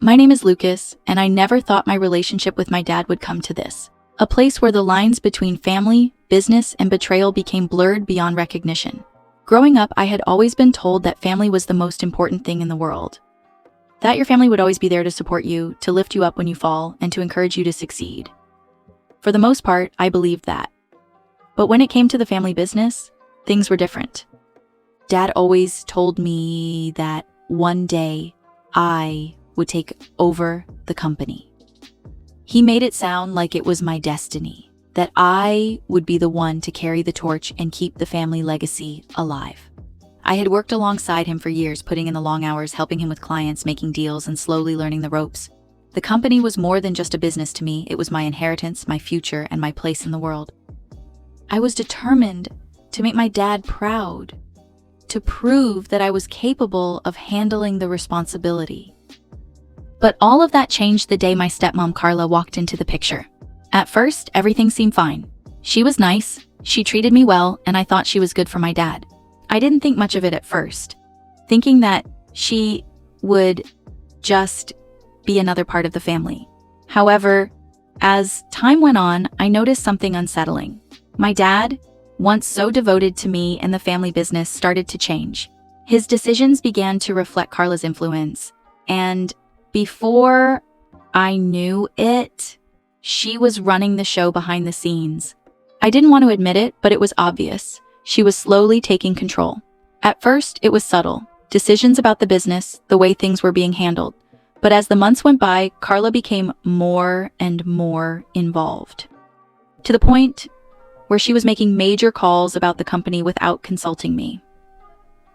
My name is Lucas, and I never thought my relationship with my dad would come to this. A place where the lines between family, business, and betrayal became blurred beyond recognition. Growing up, I had always been told that family was the most important thing in the world. That your family would always be there to support you, to lift you up when you fall, and to encourage you to succeed. For the most part, I believed that. But when it came to the family business, things were different. Dad always told me that one day I would take over the company. He made it sound like it was my destiny, that I would be the one to carry the torch and keep the family legacy alive. I had worked alongside him for years, putting in the long hours, helping him with clients, making deals, and slowly learning the ropes. The company was more than just a business to me. It was my inheritance, my future, and my place in the world. I was determined to make my dad proud, to prove that I was capable of handling the responsibility. But all of that changed the day my stepmom Carla walked into the picture. At first, everything seemed fine. She was nice, she treated me well, and I thought she was good for my dad. I didn't think much of it at first, thinking that she would just be another part of the family. However, as time went on, I noticed something unsettling. My dad, once so devoted to me and the family business, started to change. His decisions began to reflect Carla's influence, and before I knew it, she was running the show behind the scenes. I didn't want to admit it, but it was obvious. She was slowly taking control. At first, it was subtle. Decisions about the business, the way things were being handled. But as the months went by, Carla became more and more involved. To the point where she was making major calls about the company without consulting me.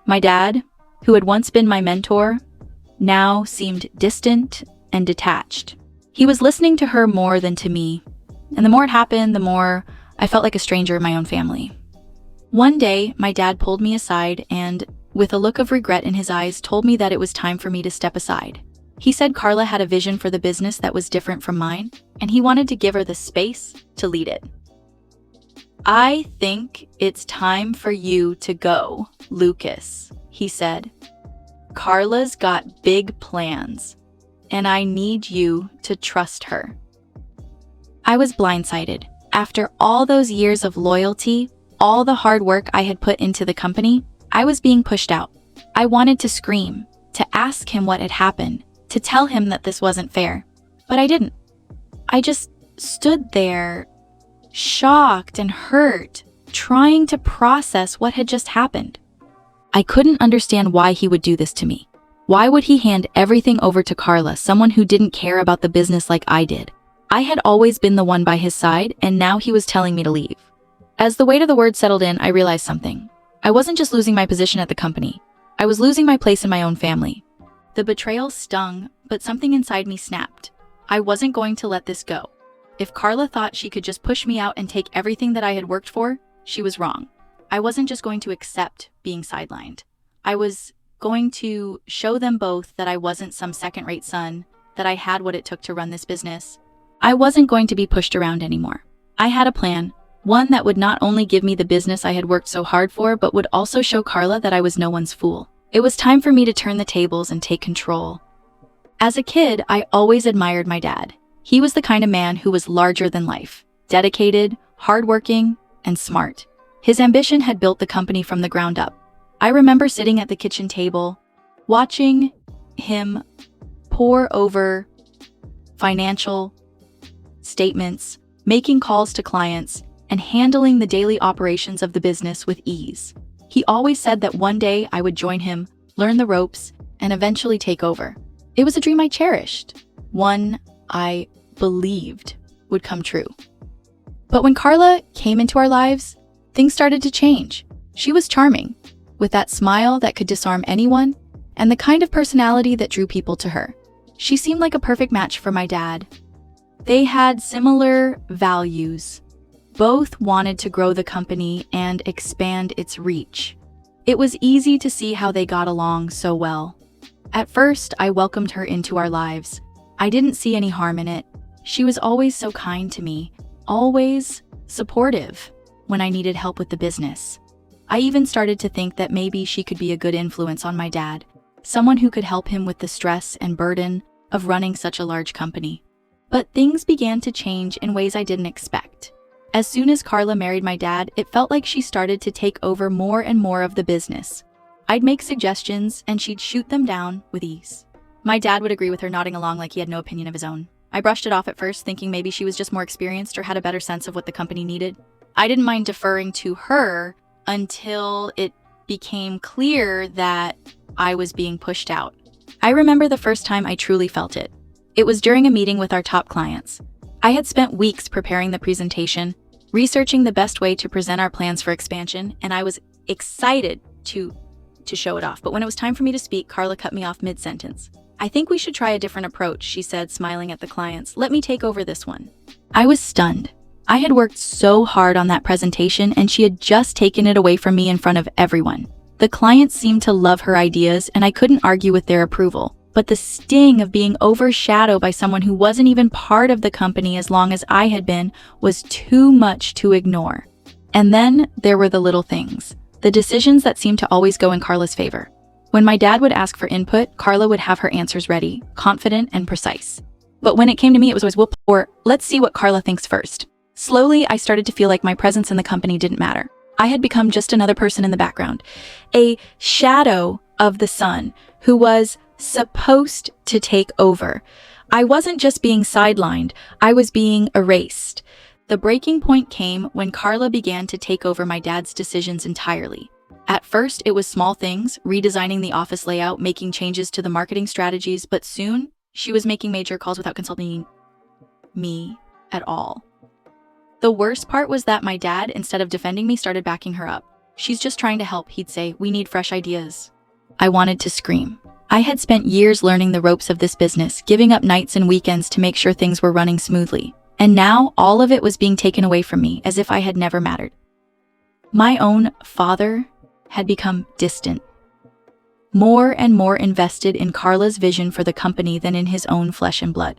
My dad, who had once been my mentor, now seemed distant and detached. He was listening to her more than to me, and the more it happened, the more I felt like a stranger in my own family. One day, my dad pulled me aside and, with a look of regret in his eyes, told me that it was time for me to step aside. He said Carla had a vision for the business that was different from mine, and he wanted to give her the space to lead it. "I think it's time for you to go, Lucas," he said. "Carla's got big plans, and I need you to trust her." I was blindsided. After all those years of loyalty, all the hard work I had put into the company, I was being pushed out. I wanted to scream, to ask him what had happened, to tell him that this wasn't fair. But I didn't. I just stood there, shocked and hurt, trying to process what had just happened. I couldn't understand why he would do this to me. Why would he hand everything over to Carla, someone who didn't care about the business like I did? I had always been the one by his side, and now he was telling me to leave. As the weight of the words settled in, I realized something. I wasn't just losing my position at the company. I was losing my place in my own family. The betrayal stung, but something inside me snapped. I wasn't going to let this go. If Carla thought she could just push me out and take everything that I had worked for, she was wrong. I wasn't just going to accept being sidelined. I was going to show them both that I wasn't some second-rate son, that I had what it took to run this business. I wasn't going to be pushed around anymore. I had a plan, one that would not only give me the business I had worked so hard for, but would also show Carla that I was no one's fool. It was time for me to turn the tables and take control. As a kid, I always admired my dad. He was the kind of man who was larger than life, dedicated, hardworking, and smart. His ambition had built the company from the ground up. I remember sitting at the kitchen table, watching him pore over financial statements, making calls to clients, and handling the daily operations of the business with ease. He always said that one day I would join him, learn the ropes, and eventually take over. It was a dream I cherished, one I believed would come true. But when Carla came into our lives, things started to change. She was charming, with that smile that could disarm anyone, and the kind of personality that drew people to her. She seemed like a perfect match for my dad. They had similar values. Both wanted to grow the company and expand its reach. It was easy to see how they got along so well. At first, I welcomed her into our lives. I didn't see any harm in it. She was always so kind to me, always supportive when I needed help with the business. I even started to think that maybe she could be a good influence on my dad, someone who could help him with the stress and burden of running such a large company. But things began to change in ways I didn't expect. As soon as Carla married my dad, it felt like she started to take over more and more of the business. I'd make suggestions, and she'd shoot them down with ease. My dad would agree with her, nodding along like he had no opinion of his own. I brushed it off at first, thinking maybe she was just more experienced or had a better sense of what the company needed. I didn't mind deferring to her until it became clear that I was being pushed out. I remember the first time I truly felt it. It was during a meeting with our top clients. I had spent weeks preparing the presentation, researching the best way to present our plans for expansion, and I was excited to show it off. But when it was time for me to speak, Carla cut me off mid-sentence. "I think we should try a different approach," she said, smiling at the clients. "Let me take over this one." I was stunned. I had worked so hard on that presentation, and she had just taken it away from me in front of everyone. The clients seemed to love her ideas, and I couldn't argue with their approval. But the sting of being overshadowed by someone who wasn't even part of the company as long as I had been was too much to ignore. And then there were the little things, the decisions that seemed to always go in Carla's favor. When my dad would ask for input, Carla would have her answers ready, confident and precise. But when it came to me, it was always whoop, or let's see what Carla thinks first. Slowly, I started to feel like my presence in the company didn't matter. I had become just another person in the background, a shadow of the sun who was supposed to take over. I wasn't just being sidelined, I was being erased. The breaking point came when Carla began to take over my dad's decisions entirely. At first, it was small things, redesigning the office layout, making changes to the marketing strategies, but soon, she was making major calls without consulting me at all. The worst part was that my dad, instead of defending me, started backing her up. "She's just trying to help," he'd say. "We need fresh ideas." I wanted to scream. I had spent years learning the ropes of this business, giving up nights and weekends to make sure things were running smoothly. And now, all of it was being taken away from me, as if I had never mattered. My own father had become distant, more and more invested in Carla's vision for the company than in his own flesh and blood.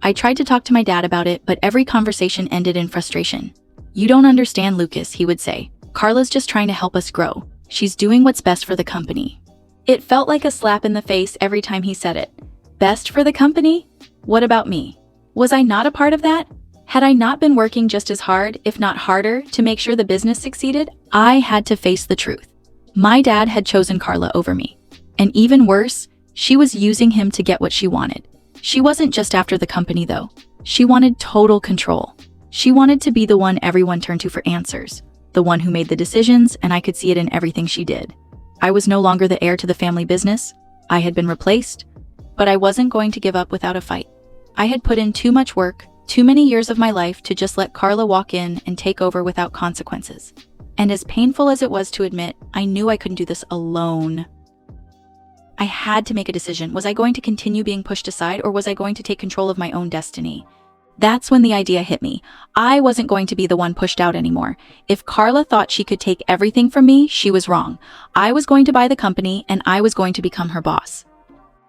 I tried to talk to my dad about it, but every conversation ended in frustration. "You don't understand, Lucas," he would say. "Carla's just trying to help us grow. She's doing what's best for the company." It felt like a slap in the face every time he said it. Best for the company? What about me? Was I not a part of that? Had I not been working just as hard, if not harder, to make sure the business succeeded? I had to face the truth. My dad had chosen Carla over me. And even worse, she was using him to get what she wanted. She wasn't just after the company, though. She wanted total control. She wanted to be the one everyone turned to for answers, the one who made the decisions, and I could see it in everything she did. I was no longer the heir to the family business. I had been replaced, but I wasn't going to give up without a fight. I had put in too much work, too many years of my life to just let Carla walk in and take over without consequences. And as painful as it was to admit, I knew I couldn't do this alone. I had to make a decision. Was I going to continue being pushed aside, or was I going to take control of my own destiny? That's when the idea hit me. I wasn't going to be the one pushed out anymore. If Carla thought she could take everything from me, she was wrong. I was going to buy the company, and I was going to become her boss.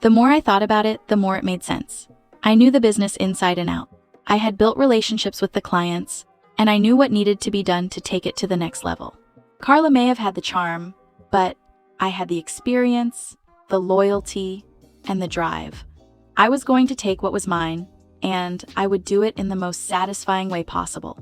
The more I thought about it, the more it made sense. I knew the business inside and out. I had built relationships with the clients, and I knew what needed to be done to take it to the next level. Carla may have had the charm, but I had the experience, the loyalty, and the drive. I was going to take what was mine, and I would do it in the most satisfying way possible.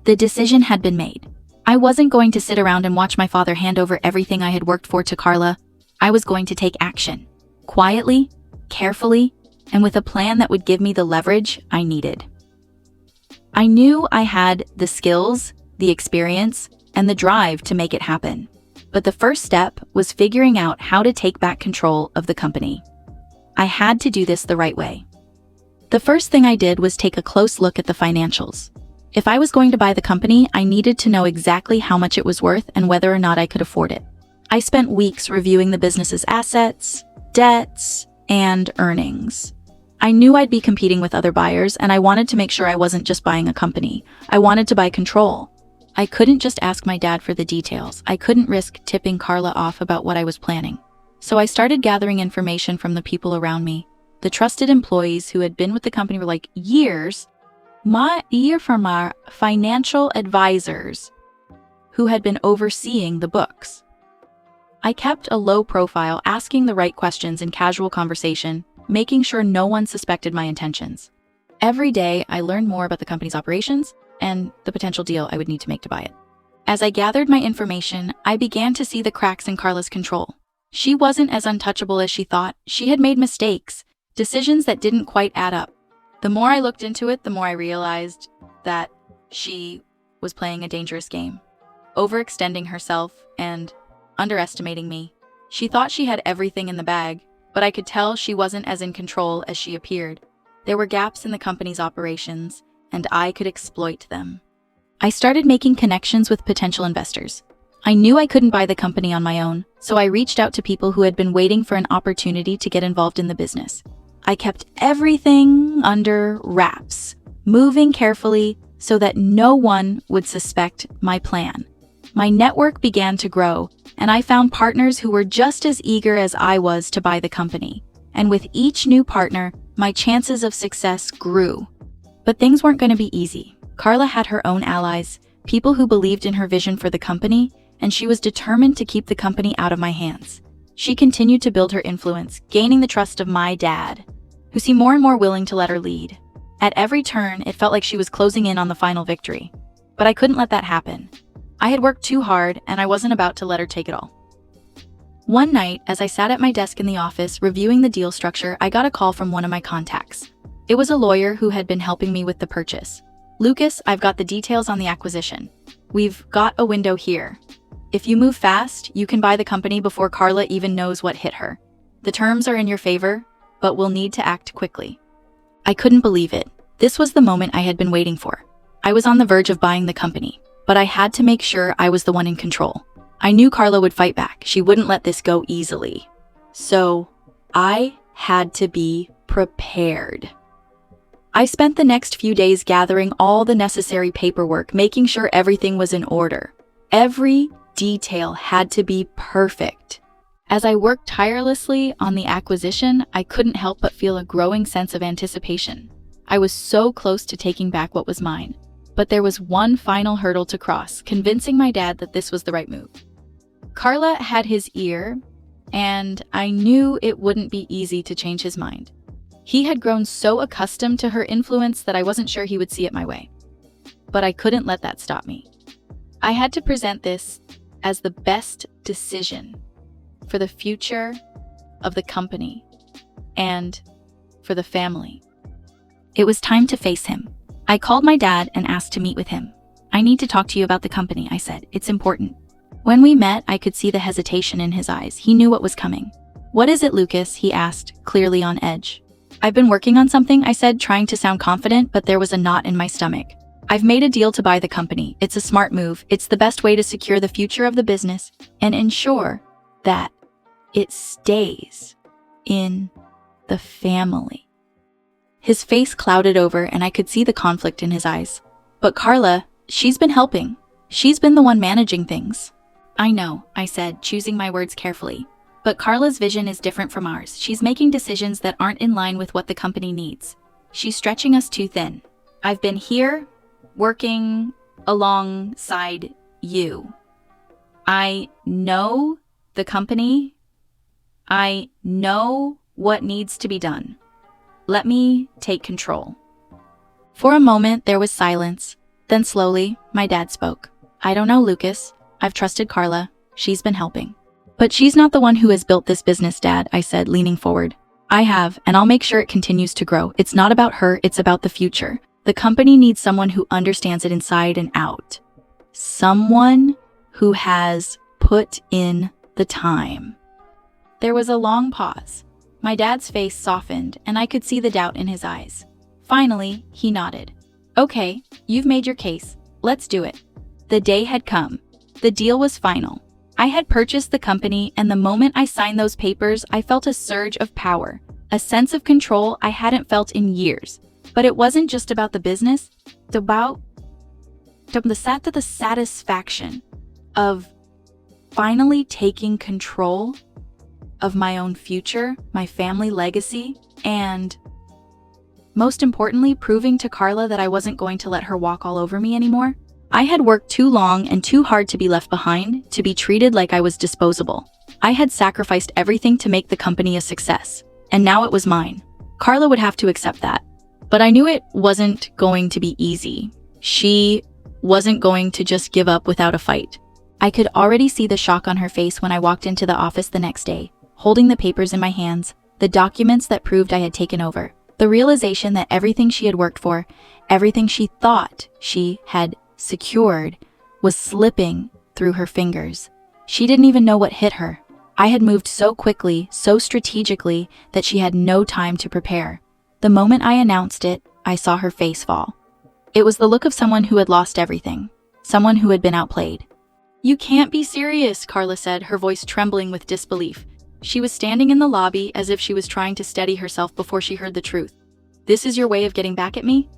The decision had been made. I wasn't going to sit around and watch my father hand over everything I had worked for to Carla. I was going to take action. Quietly, carefully, and with a plan that would give me the leverage I needed. I knew I had the skills, the experience, and the drive to make it happen. But the first step was figuring out how to take back control of the company. I had to do this the right way. The first thing I did was take a close look at the financials. If I was going to buy the company, I needed to know exactly how much it was worth and whether or not I could afford it. I spent weeks reviewing the business's assets, debts, and earnings. I knew I'd be competing with other buyers, and I wanted to make sure I wasn't just buying a company. I wanted to buy control. I couldn't just ask my dad for the details. I couldn't risk tipping Carla off about what I was planning. So I started gathering information from the people around me. The trusted employees who had been with the company for years, from our financial advisors who had been overseeing the books. I kept a low profile, asking the right questions in casual conversation, making sure no one suspected my intentions. Every day, I learned more about the company's operations and the potential deal I would need to make to buy it. As I gathered my information, I began to see the cracks in Carla's control. She wasn't as untouchable as she thought. She had made mistakes, decisions that didn't quite add up. The more I looked into it, the more I realized that she was playing a dangerous game, overextending herself and underestimating me. She thought she had everything in the bag, but I could tell she wasn't as in control as she appeared. There were gaps in the company's operations, and I could exploit them. I started making connections with potential investors. I knew I couldn't buy the company on my own, so I reached out to people who had been waiting for an opportunity to get involved in the business. I kept everything under wraps, moving carefully so that no one would suspect my plan. My network began to grow, and I found partners who were just as eager as I was to buy the company. And with each new partner, my chances of success grew. But things weren't going to be easy. Carla had her own allies, people who believed in her vision for the company, and she was determined to keep the company out of my hands. She continued to build her influence, gaining the trust of my dad, who seemed more and more willing to let her lead. At every turn, it felt like she was closing in on the final victory. But I couldn't let that happen. I had worked too hard, and I wasn't about to let her take it all. One night, as I sat at my desk in the office reviewing the deal structure, I got a call from one of my contacts. It was a lawyer who had been helping me with the purchase. "Lucas, I've got the details on the acquisition. We've got a window here. If you move fast, you can buy the company before Carla even knows what hit her. The terms are in your favor, but we'll need to act quickly." I couldn't believe it. This was the moment I had been waiting for. I was on the verge of buying the company, but I had to make sure I was the one in control. I knew Carla would fight back. She wouldn't let this go easily. So I had to be prepared. I spent the next few days gathering all the necessary paperwork, making sure everything was in order. Every detail had to be perfect. As I worked tirelessly on the acquisition, I couldn't help but feel a growing sense of anticipation. I was so close to taking back what was mine. But there was one final hurdle to cross, convincing my dad that this was the right move. Carla had his ear, and I knew it wouldn't be easy to change his mind. He had grown so accustomed to her influence that I wasn't sure he would see it my way. But I couldn't let that stop me. I had to present this as the best decision for the future of the company and for the family. It was time to face him. I called my dad and asked to meet with him. "I need to talk to you about the company," I said. "It's important." When we met, I could see the hesitation in his eyes. He knew what was coming. "What is it, Lucas?" he asked, clearly on edge. "I've been working on something," I said, trying to sound confident, but there was a knot in my stomach. "I've made a deal to buy the company. It's a smart move. It's the best way to secure the future of the business and ensure that it stays in the family." His face clouded over, and I could see the conflict in his eyes. "But Carla, she's been helping. She's been the one managing things." "I know," I said, choosing my words carefully. "But Carla's vision is different from ours. She's making decisions that aren't in line with what the company needs. She's stretching us too thin. I've been here, working alongside you. I know the company. I know what needs to be done. Let me take control." For a moment, there was silence. Then slowly, my dad spoke. "I don't know, Lucas. I've trusted Carla. She's been helping. But she's not the one who has built this business, Dad," I said, leaning forward. "I have, and I'll make sure it continues to grow. It's not about her, it's about the future. The company needs someone who understands it inside and out. Someone who has put in the time." There was a long pause. My dad's face softened, and I could see the doubt in his eyes. Finally, he nodded. "Okay, you've made your case. Let's do it." The day had come. The deal was final. I had purchased the company, and the moment I signed those papers, I felt a surge of power, a sense of control I hadn't felt in years. But it wasn't just about the business, about the satisfaction of finally taking control of my own future, my family legacy, and most importantly, proving to Carla that I wasn't going to let her walk all over me anymore. I had worked too long and too hard to be left behind, to be treated like I was disposable. I had sacrificed everything to make the company a success, and now it was mine. Carla would have to accept that. But I knew it wasn't going to be easy. She wasn't going to just give up without a fight. I could already see the shock on her face when I walked into the office the next day, holding the papers in my hands, the documents that proved I had taken over. The realization that everything she had worked for, everything she thought she had secured, was slipping through her fingers. She didn't even know what hit her. I had moved so quickly, so strategically, that she had no time to prepare. The moment I announced it, I saw her face fall. It was the look of someone who had lost everything, someone who had been outplayed. "You can't be serious," Carla said, her voice trembling with disbelief. She was standing in the lobby as if she was trying to steady herself before she heard the truth. "This is your way of getting back at me?"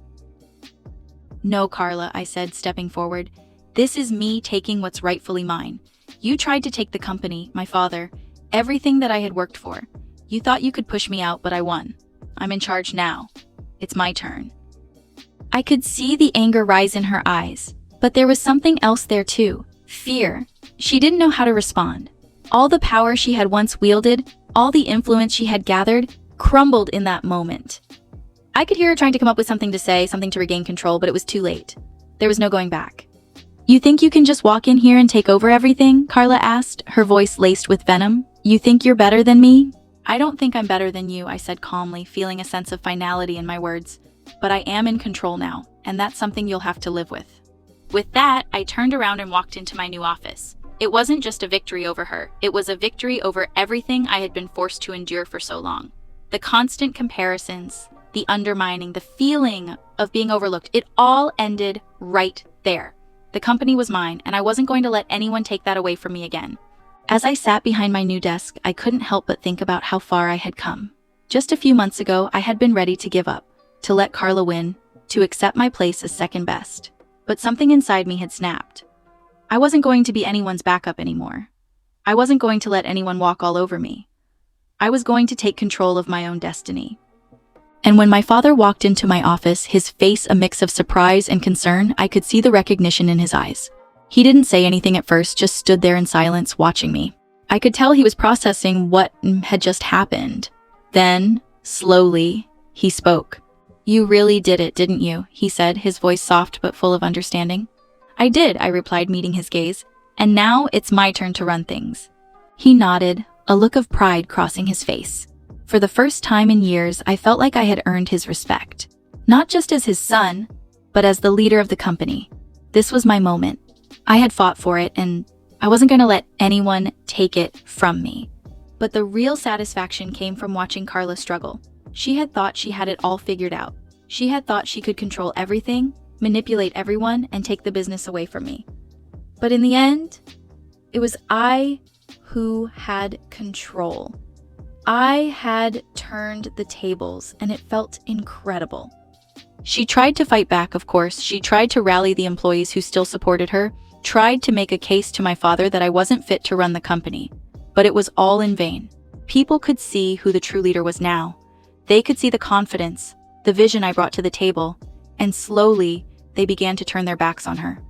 "No, Carla," I said, stepping forward. "This is me taking what's rightfully mine. You tried to take the company, my father, everything that I had worked for. You thought you could push me out, but I won. I'm in charge now. It's my turn." I could see the anger rise in her eyes, but there was something else there too. Fear. She didn't know how to respond. All the power she had once wielded, all the influence she had gathered, crumbled in that moment. I could hear her trying to come up with something to say, something to regain control, but it was too late. There was no going back. "You think you can just walk in here and take over everything?" Carla asked, her voice laced with venom. "You think you're better than me?" "I don't think I'm better than you," I said calmly, feeling a sense of finality in my words. "But I am in control now, and that's something you'll have to live with." With that, I turned around and walked into my new office. It wasn't just a victory over her, it was a victory over everything I had been forced to endure for so long. The constant comparisons, the undermining, the feeling of being overlooked, it all ended right there. The company was mine, and I wasn't going to let anyone take that away from me again. As I sat behind my new desk, I couldn't help but think about how far I had come. Just a few months ago, I had been ready to give up, to let Carla win, to accept my place as second best. But something inside me had snapped. I wasn't going to be anyone's backup anymore. I wasn't going to let anyone walk all over me. I was going to take control of my own destiny. And when my father walked into my office, his face a mix of surprise and concern, I could see the recognition in his eyes. He didn't say anything at first, just stood there in silence, watching me. I could tell he was processing what had just happened. Then, slowly, he spoke. "You really did it, didn't you?" he said, his voice soft but full of understanding. "I did," I replied, meeting his gaze. "And now it's my turn to run things." He nodded, a look of pride crossing his face. For the first time in years, I felt like I had earned his respect. Not just as his son, but as the leader of the company. This was my moment. I had fought for it, and I wasn't going to let anyone take it from me. But the real satisfaction came from watching Carla struggle. She had thought she had it all figured out. She had thought she could control everything, manipulate everyone, and take the business away from me. But in the end, it was I who had control. I had turned the tables, and it felt incredible. She tried to fight back, of course. She tried to rally the employees who still supported her, tried to make a case to my father that I wasn't fit to run the company. But it was all in vain. People could see who the true leader was now. They could see the confidence, the vision I brought to the table, and slowly, they began to turn their backs on her.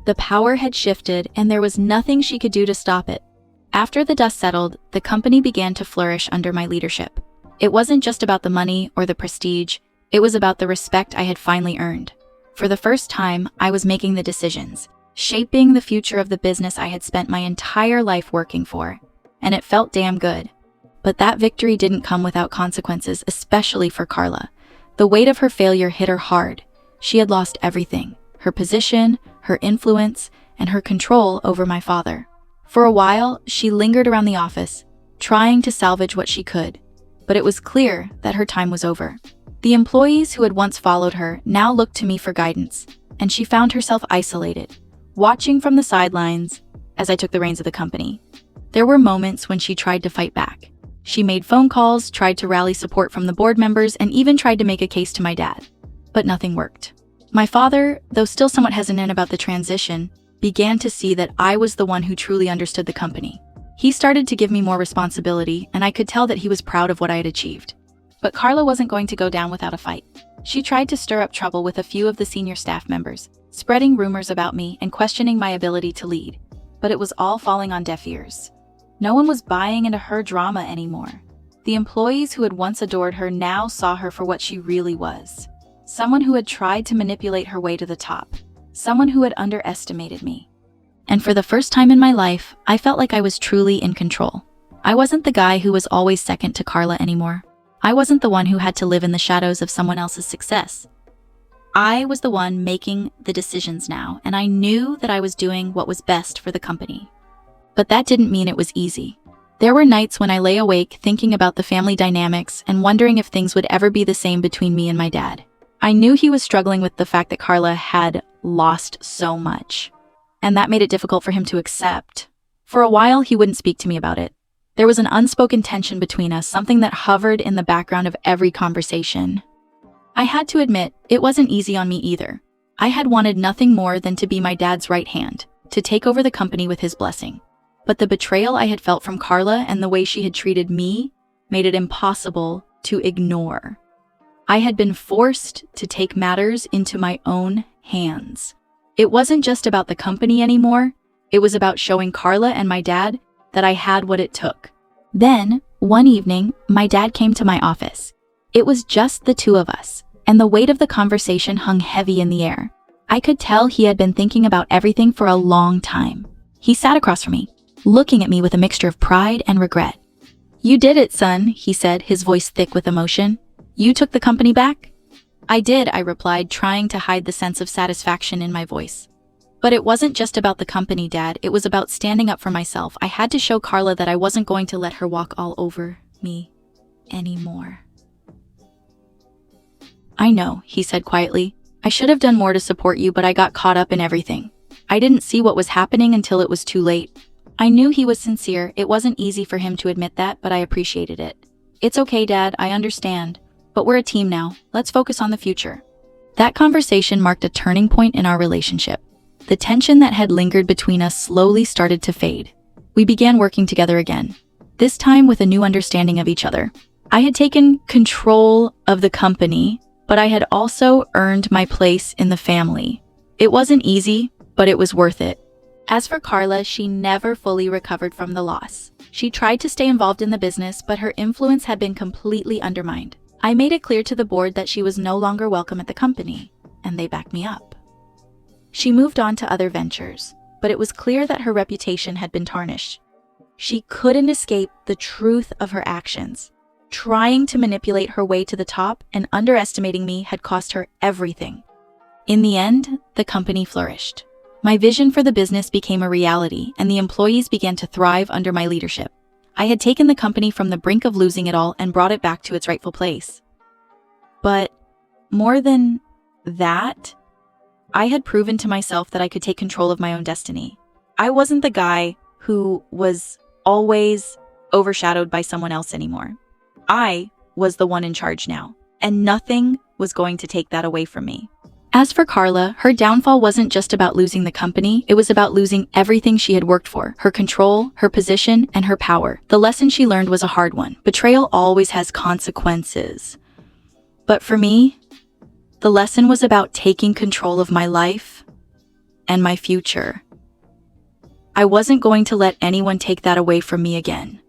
The power had shifted, and there was nothing she could do to stop it. After the dust settled, the company began to flourish under my leadership. It wasn't just about the money or the prestige, it was about the respect I had finally earned. For the first time, I was making the decisions, shaping the future of the business I had spent my entire life working for. And it felt damn good. But that victory didn't come without consequences, especially for Carla. The weight of her failure hit her hard. She had lost everything: her position, her influence, and her control over my father. For a while, she lingered around the office, trying to salvage what she could. But it was clear that her time was over. The employees who had once followed her now looked to me for guidance, and she found herself isolated, watching from the sidelines as I took the reins of the company. There were moments when she tried to fight back. She made phone calls, tried to rally support from the board members, and even tried to make a case to my dad. But nothing worked. My father, though still somewhat hesitant about the transition, began to see that I was the one who truly understood the company. He started to give me more responsibility, and I could tell that he was proud of what I had achieved. But Carla wasn't going to go down without a fight. She tried to stir up trouble with a few of the senior staff members, spreading rumors about me and questioning my ability to lead. But it was all falling on deaf ears. No one was buying into her drama anymore. The employees who had once adored her now saw her for what she really was. Someone who had tried to manipulate her way to the top. Someone who had underestimated me. And for the first time in my life, I felt like I was truly in control. I wasn't the guy who was always second to Carla anymore. I wasn't the one who had to live in the shadows of someone else's success. I was the one making the decisions now, and I knew that I was doing what was best for the company. But that didn't mean it was easy. There were nights when I lay awake thinking about the family dynamics and wondering if things would ever be the same between me and my dad. I knew he was struggling with the fact that Carla had lost so much, and that made it difficult for him to accept. For a while, he wouldn't speak to me about it. There was an unspoken tension between us, something that hovered in the background of every conversation. I had to admit, it wasn't easy on me either. I had wanted nothing more than to be my dad's right hand, to take over the company with his blessing. But the betrayal I had felt from Carla and the way she had treated me made it impossible to ignore. I had been forced to take matters into my own hands. It wasn't just about the company anymore. It was about showing Carla and my dad that I had what it took. Then, one evening, my dad came to my office. It was just the two of us, and the weight of the conversation hung heavy in the air. I could tell he had been thinking about everything for a long time. He sat across from me, looking at me with a mixture of pride and regret. "You did it, son," he said, his voice thick with emotion. "You took the company back?" "I did," I replied, trying to hide the sense of satisfaction in my voice. "But it wasn't just about the company, Dad. It was about standing up for myself. I had to show Carla that I wasn't going to let her walk all over me anymore." "I know," he said quietly. "I should have done more to support you, but I got caught up in everything. I didn't see what was happening until it was too late." I knew he was sincere. It wasn't easy for him to admit that, but I appreciated it. "It's okay, Dad, I understand. But we're a team now. Let's focus on the future." That conversation marked a turning point in our relationship. The tension that had lingered between us slowly started to fade. We began working together again, this time with a new understanding of each other. I had taken control of the company, but I had also earned my place in the family. It wasn't easy, but it was worth it. As for Carla, she never fully recovered from the loss. She tried to stay involved in the business, but her influence had been completely undermined. I made it clear to the board that she was no longer welcome at the company, and they backed me up. She moved on to other ventures, but it was clear that her reputation had been tarnished. She couldn't escape the truth of her actions. Trying to manipulate her way to the top and underestimating me had cost her everything. In the end, the company flourished. My vision for the business became a reality, and the employees began to thrive under my leadership. I had taken the company from the brink of losing it all and brought it back to its rightful place. But more than that, I had proven to myself that I could take control of my own destiny. I wasn't the guy who was always overshadowed by someone else anymore. I was the one in charge now, and nothing was going to take that away from me. As for Carla, her downfall wasn't just about losing the company, it was about losing everything she had worked for, her control, her position, and her power. The lesson she learned was a hard one. Betrayal always has consequences. But for me, the lesson was about taking control of my life and my future. I wasn't going to let anyone take that away from me again.